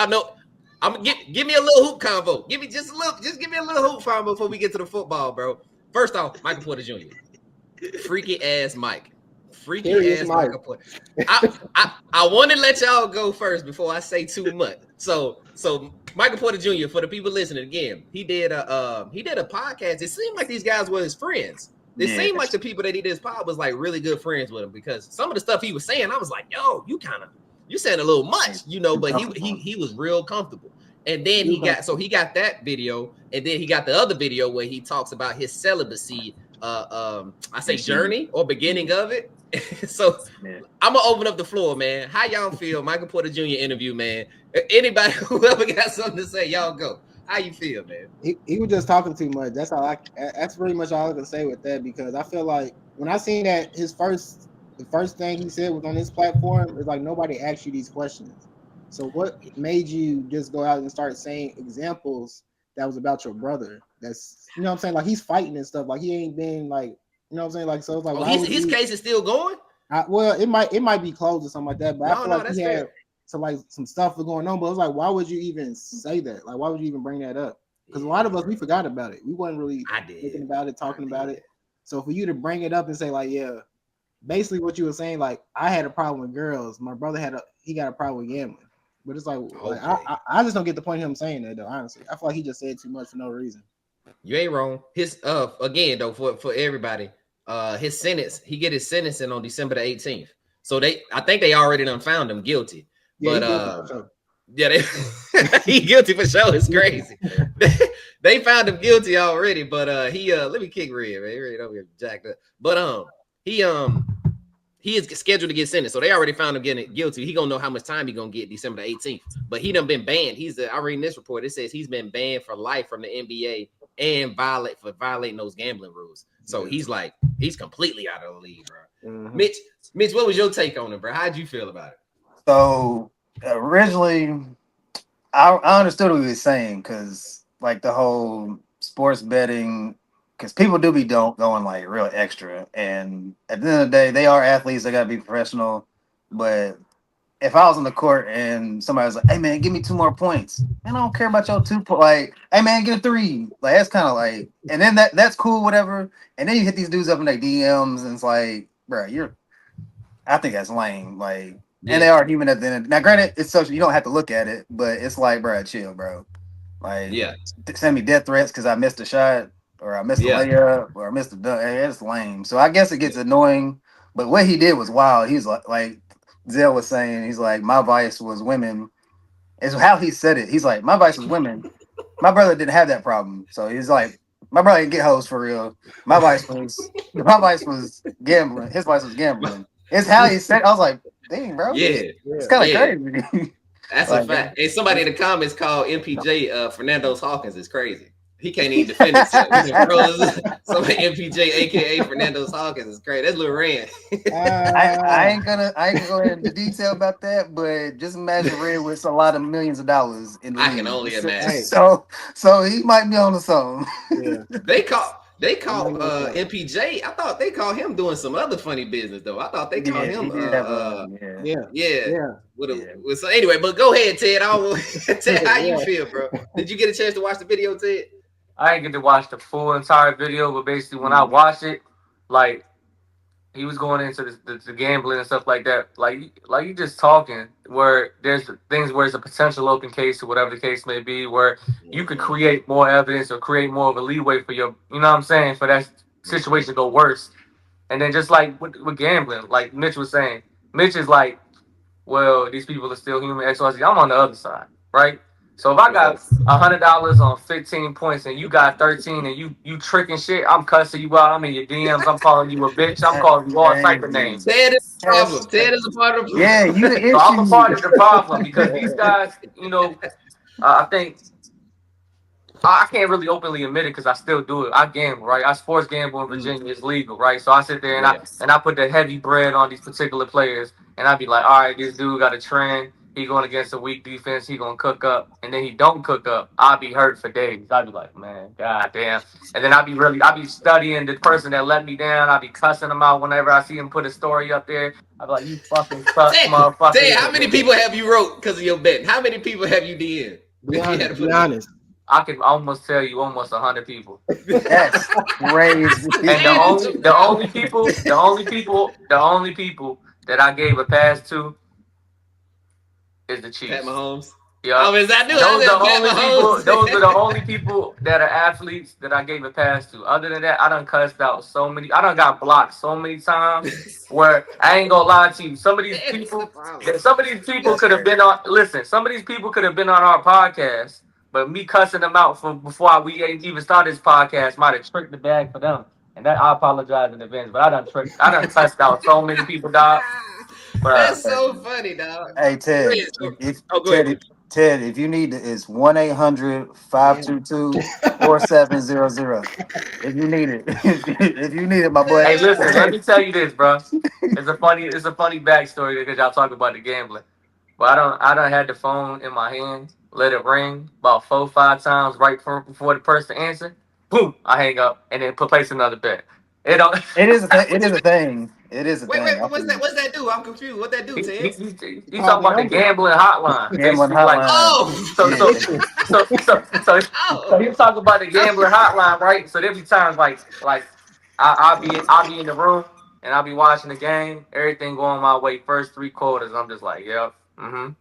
y'all know. Give me a little hoop convo. Give me just give me a little hoop convo before we get to the football, bro. First off, Michael Porter Jr. Freaky ass Mike. Freaky ass Michael Porter. I want to let y'all go first before I say too much. So Michael Porter Jr. for the people listening again, he did a podcast. It seemed like these guys were his friends. It seemed like the people that he did his pod was like really good friends with him because some of the stuff he was saying, I was like, yo, you saying a little much, but he was real comfortable. And then he got that video, and then he got the other video where he talks about his celibacy journey or beginning of it. So I'm gonna open up the floor, man. How y'all feel? Michael Porter Jr. interview, man. Anybody whoever got something to say, y'all go. How you feel, man? He was just talking too much. That's pretty much all I can say with that, because I feel like when I seen that the first thing he said was on this platform, it's like nobody asked you these questions. So what made you just go out and start saying examples that was about your brother? That's, you know what I'm saying? Like, he's fighting and stuff. Like, he ain't been like, you know what I'm saying? Like, so it's like, his case is still going? Well, it might be closed or something like that. But I feel like that's he had fair. some stuff was going on. But it was like, why would you even say that? Like, why would you even bring that up? Because a lot of us, we forgot about it. We wasn't really thinking about it, talking about it. So for you to bring it up and say like, yeah, basically what you were saying, like, I had a problem with girls. My brother he got a problem with gambling. But it's like, I just don't get the point of him saying that though. Honestly, I feel like he just said too much for no reason. You ain't wrong. His again though, for everybody, his sentence, he get his sentencing on December the 18th. So I think they already done found him guilty. Yeah, but he guilty for sure. It's crazy. They found him guilty already, but he let me kick Red, man. Red over here jacked up. But he is scheduled to get sentenced, so they already found him getting guilty. He gonna know how much time he gonna get December the 18th. But he done been banned. I reading this report. It says he's been banned for life from the NBA and violating those gambling rules. So he's completely out of the league, bro. Mm-hmm. Mitch, what was your take on it, bro? How'd you feel about it? So originally, I understood what he was saying, because like the whole sports betting, because people do be going like real extra, and at the end of the day, they are athletes. They gotta be professional. But if I was on the court and somebody was like, "Hey man, give me 2 more points," and I don't care about your 2 points. Like, "Hey man, get a 3." Like, that's kind of like, and then that's cool, whatever. And then you hit these dudes up in their DMs, and it's like, bro, I think that's lame. Like, and they are human at the end. Now, granted, it's social. You don't have to look at it, but it's like, bro, chill, bro. Like, send me death threats because I missed a shot, or I missed a layup, or I missed a dunk. Hey, that's lame. So I guess it gets annoying. But what he did was wild. He's like Zell was saying, he's like, my vice was women. It's how he said it. He's like, my vice was women. My brother didn't have that problem. So he's like, my brother didn't get hoes for real. My vice was gambling. His vice was gambling. It's how he said. I was like, dang, bro. Yeah, it's kind of crazy. That's a fact. And somebody in the comments called MPJ Fernando Hawkins is crazy. He can't even defend himself. Somebody MPJ, aka Fernando Hawkins, is crazy. That's Lil Rand. I ain't gonna go into detail about that, but just imagine Red with a lot of millions of dollars in the I can only imagine. So he might be on the song. Yeah. They called MPJ. I thought they called him doing some other funny business though. I thought they called him. So anyway, but go ahead, Ted. Ted, how you feel, bro? Did you get a chance to watch the video, Ted? I didn't get to watch the full entire video, but basically when I watched it, like, he was going into the gambling and stuff like that. Like you just talking where there's things where it's a potential open case or whatever the case may be, where you could create more evidence or create more of a leeway for your, you know what I'm saying, for that situation to go worse. And then just like with gambling, like Mitch was saying, Mitch is like, well, these people are still human, XYZ. I'm on the other side, right? So if I got $100 on 15 points and you got 13 and you tricking shit, I'm cussing you out. I'm in your DMs. I'm calling you a bitch. I'm calling you all type of names. Ted is the problem. Ted is a part of the problem. Yeah, you the issue. So I'm a part of the problem because these guys, you know, I think I can't really openly admit it because I still do it. I gamble, right? I sports gamble in Virginia. It's legal, right? So I sit there and I put the heavy bread on these particular players, and I be like, all right, this dude got a trend. he going against a weak defense, he gonna cook up, and then he don't cook up, I'll be hurt for days. I'll be like, man, god damn. And then I'll be studying the person that let me down. I'll be cussing him out whenever I see him put a story up there. I'll be like, you fucking suck, motherfucker. Say, how many people have you wrote because of your bet? How many people have you DM'd? Be honest. I can almost tell you almost 100 people. That's crazy. And the only people that I gave a pass to is the Chiefs. Pat Mahomes. Yeah. Oh, is that new? Those are the only people that are athletes that I gave a pass to. Other than that, I done cussed out so many. I done got blocked so many times where I ain't gonna lie to you. Some of these people could have been on. Listen, some of these people could have been on our podcast, but me cussing them out from before we even started this podcast might have tricked the bag for them. And that I apologize in advance, but I done cussed out so many people, dog. That's so funny, dog. Hey, Ted. Ted, if you need it, it's 1-800-522-4700. If you need it. If you need it, my boy. Hey, listen, let me tell you this, bro. It's a funny backstory because y'all talk about the gambling. But I done had the phone in my hand, let it ring about 4 or 5 times right before the person answered. Boom, I hang up and then place another bet. It is a thing. It is a thing. Wait, what's that do? I'm confused. What that do, Ted? He talking about the gambling hotline. Gambling hotline. So he talking about the gambling hotline, right? So there be times like I'll be in the room and I'll be watching the game, everything going my way. First 3 quarters, I'm just like, yep, And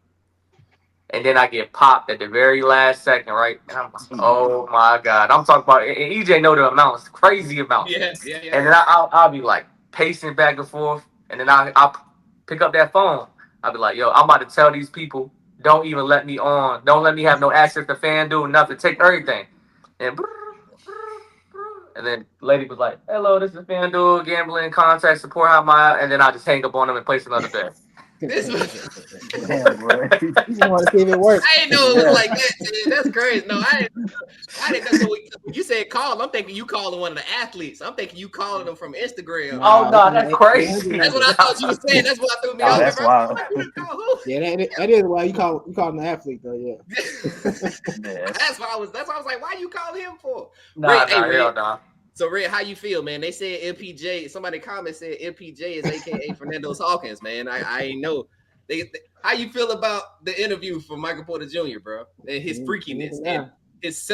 then I get popped at the very last second, right? And I'm like, oh my god! I'm talking about, and EJ know the amounts, crazy amounts. Yeah. And then I'll be like pacing back and forth, and then I'll pick up that phone. I'll be like, yo, I'm about to tell these people, don't even let me on, don't let me have no access to FanDuel, nothing, take everything. And then lady was like, hello, this is FanDuel gambling contact support. And then I just hang up on them and place another bet. Damn, bro. You want to see if it works. I didn't know it was like that, dude. That's crazy. No, I didn't know. When you said call, I'm thinking you calling one of the athletes. I'm thinking you calling them from Instagram. Oh, no, that's crazy. That's what I thought you were saying. That's what threw me off. That's wild. Yeah, that is why you call him an athlete, though. Yeah. That's why I was like, why you call him for? Nah. So, Red, how you feel, man? They said MPJ. Somebody comment said MPJ is AKA Fernando Hawkins, man. I ain't know. How you feel about the interview from Michael Porter Jr., bro, and his freakiness and his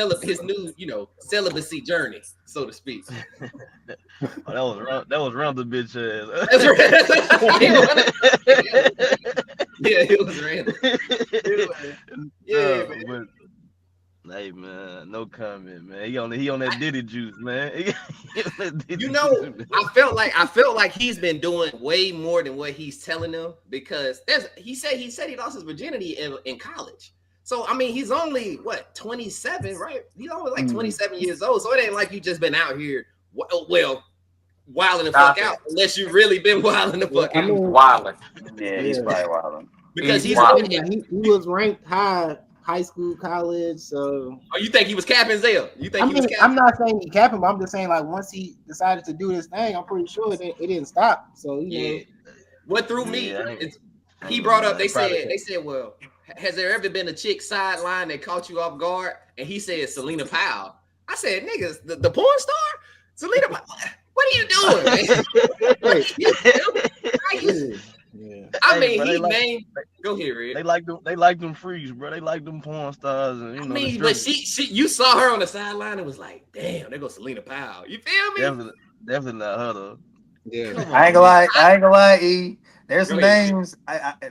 new, celibacy journey, so to speak. That was random, bitch ass. Yeah, it was random. Yeah, man. But, hey man, no comment, man. He on that Diddy juice, man. I felt like he's been doing way more than what he's telling them, because he said he lost his virginity in college. So I mean, he's only 27, right? He's only like 27 years old. So it ain't like you just been out here wilding the fuck out, unless you really been wilding the fuck out. Wilding. Yeah, he's probably wilding. Because he was ranked high school, college. So you think he was capping Zell? He was capping? I'm not saying he capping, but I'm just saying, like, once he decided to do this thing, I'm pretty sure it didn't stop. So you know. What threw me is he brought up. They said, well, has there ever been a chick sideline that caught you off guard? And he said Selena Powell. I said, niggas, the porn star, Selena Powell. What are you doing, man? Yeah. I mean, he named. Go here, Red. They like them freaks, bro. They like them porn stars, and but you saw her on the sideline and was like, damn, there goes Selena Powell. You feel me? Definitely not her though. Yeah. I ain't gonna lie, E. There's some names.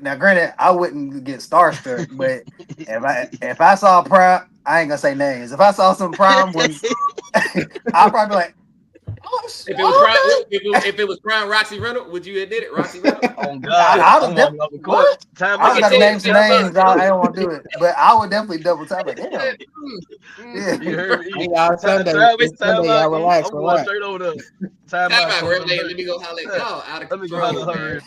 Now, granted, I wouldn't get starstruck, but if I saw Prime, I ain't gonna say names. If I saw some Prime ones, I'll probably be like, If it was Prime Roxy Reynolds, would you have did it, Roxy Reynolds? Oh God, I was gonna name some names. I don't want to do it, but I would definitely double tap. Like, damn. Yeah, you heard me. Sunday, relax. I'm going straight over there. Time out. Let me go holler at y'all. Out of control, man.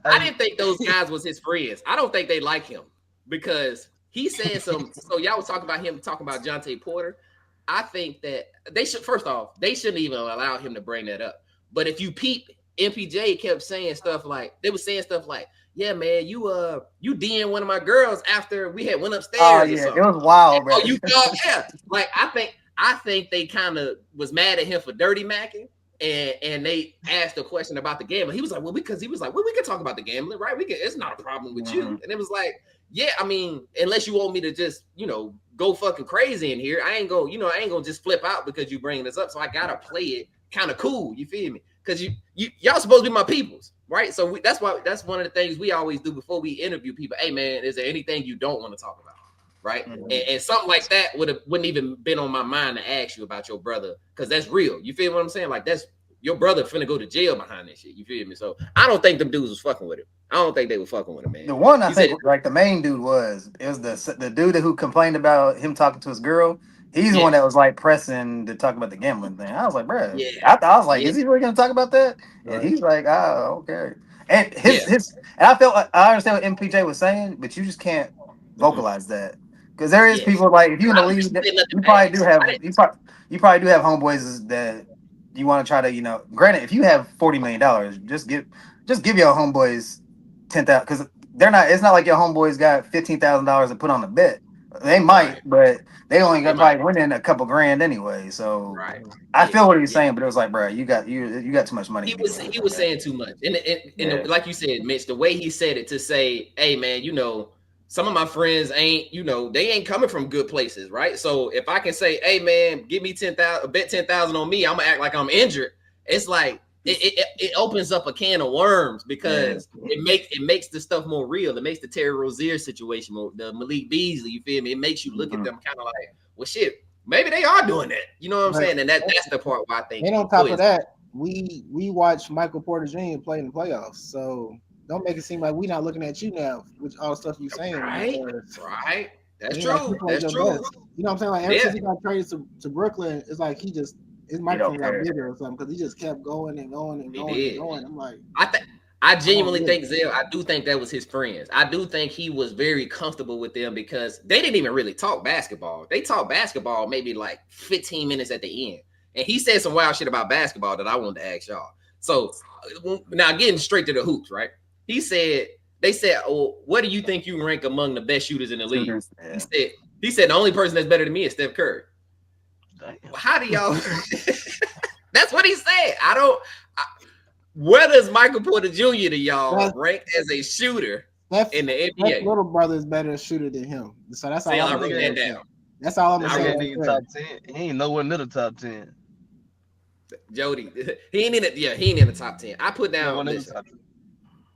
I didn't think those guys was his friends. I don't think they like him because he said some. So y'all was talking about him talking about Jonte Porter. I think that they shouldn't even allow him to bring that up. But if you peep, MPJ kept saying stuff like, yeah, man, you DM'd one of my girls after we had went upstairs. Oh or yeah, something. it was wild, bro. Oh, you thought, yeah. Like I think they kind of was mad at him for dirty macking. And they asked a question about the gambling. He was like, well, because he was like, well, we can talk about the gambling, right? It's not a problem with you. And it was like, yeah, I mean, unless you want me to just, go fucking crazy in here, I ain't gonna just flip out because you bringing this up. So I gotta play it kind of cool. You feel me? Because y'all supposed to be my peoples, right? So that's one of the things we always do before we interview people. Hey man, is there anything you don't want to talk about? Right. And something like that wouldn't even been on my mind to ask you about your brother, because that's real. You feel what I'm saying? Like, that's your brother finna go to jail behind this shit. You feel me? So I don't think them dudes was fucking with him. I don't think they were fucking with him, man. The one I think like the main dude was the dude who complained about him talking to his girl. He's the one that was like pressing to talk about the gambling thing. I was like, bro, I was like, is he really gonna talk about that? And he's like, oh, okay. And his and I felt like, I understand what MPJ was saying, but you just can't vocalize that. Because there is people like, if you in the league, you probably do have homeboys that you want to try to, granted, if you have $40 million, just give your homeboys 10,000, because it's not like your homeboys got $15,000 to put on a bet. They might, but they only got probably winning a couple grand anyway. So I feel what he's saying, but it was like, bro, you got too much money. He was saying too much, and like you said, Mitch, the way he said it, to say, hey man, some of my friends ain't, they ain't coming from good places, right? So if I can say, hey man, give me 10,000, bet 10,000 on me, I'm gonna act like I'm injured. It's like it opens up a can of worms, because it makes the stuff more real. It makes the Terry Rozier situation more, the Malik Beasley, you feel me? It makes you look at them kind of like, well, shit, maybe they are doing that. You know what I'm saying? And that's the part where I think. And on top of that, we watched Michael Porter Jr. play in the playoffs, so don't make it seem like we're not looking at you now with all the stuff you're saying. Right. That's true. That's true. Best. You know what I'm saying? Like, ever since he got traded to Brooklyn, it's like his microphone got bigger or something, because he just kept going and going and going and going. I'm like, I genuinely think, Zell, I do think that was his friends. I do think he was very comfortable with them, because they didn't even really talk basketball. They talked basketball maybe like 15 minutes at the end. And he said some wild shit about basketball that I wanted to ask y'all. So now getting straight to the hoops, right? They said, oh, what do you think you rank among the best shooters in the league? He said the only person that's better than me is Steph Curry. How do y'all? That's what he said. Where does Michael Porter Jr. to y'all rank as a shooter in the NBA? His little brother is better shooter than him. So that's all I wrote that down. That's all I'm gonna say. Top 10. He ain't nowhere near the top 10. Jody, he ain't in the top 10. I put down.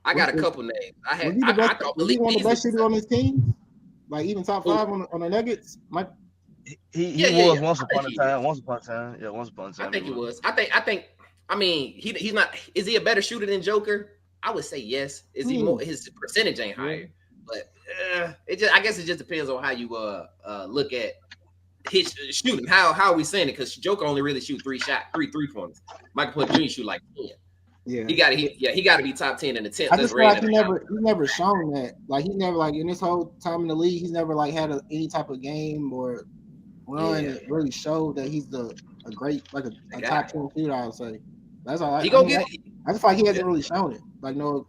I got a couple names. I thought was he one of the best shooters on his team? Like even top 5 on the Nuggets? He was once upon a time. Once upon a time. I think he was. I mean, he's not. Is he a better shooter than Joker? I would say yes. Is he more? His percentage ain't higher, but I guess it just depends on how you look at his shooting. How are we saying it? Because Joker only really shoot 3 3-pointers. Michael Porter Jr. shoot like 10. Yeah, he got to be top 10 in the 10th. I just feel like he never shown that. Like, he never, like, in this whole time in the league, he's never like had any type of game or run that really showed that he's a great, like a top 10 shooter, I would say. That's all. I just feel like he hasn't really shown it. Like, no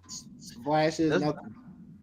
flashes, nothing.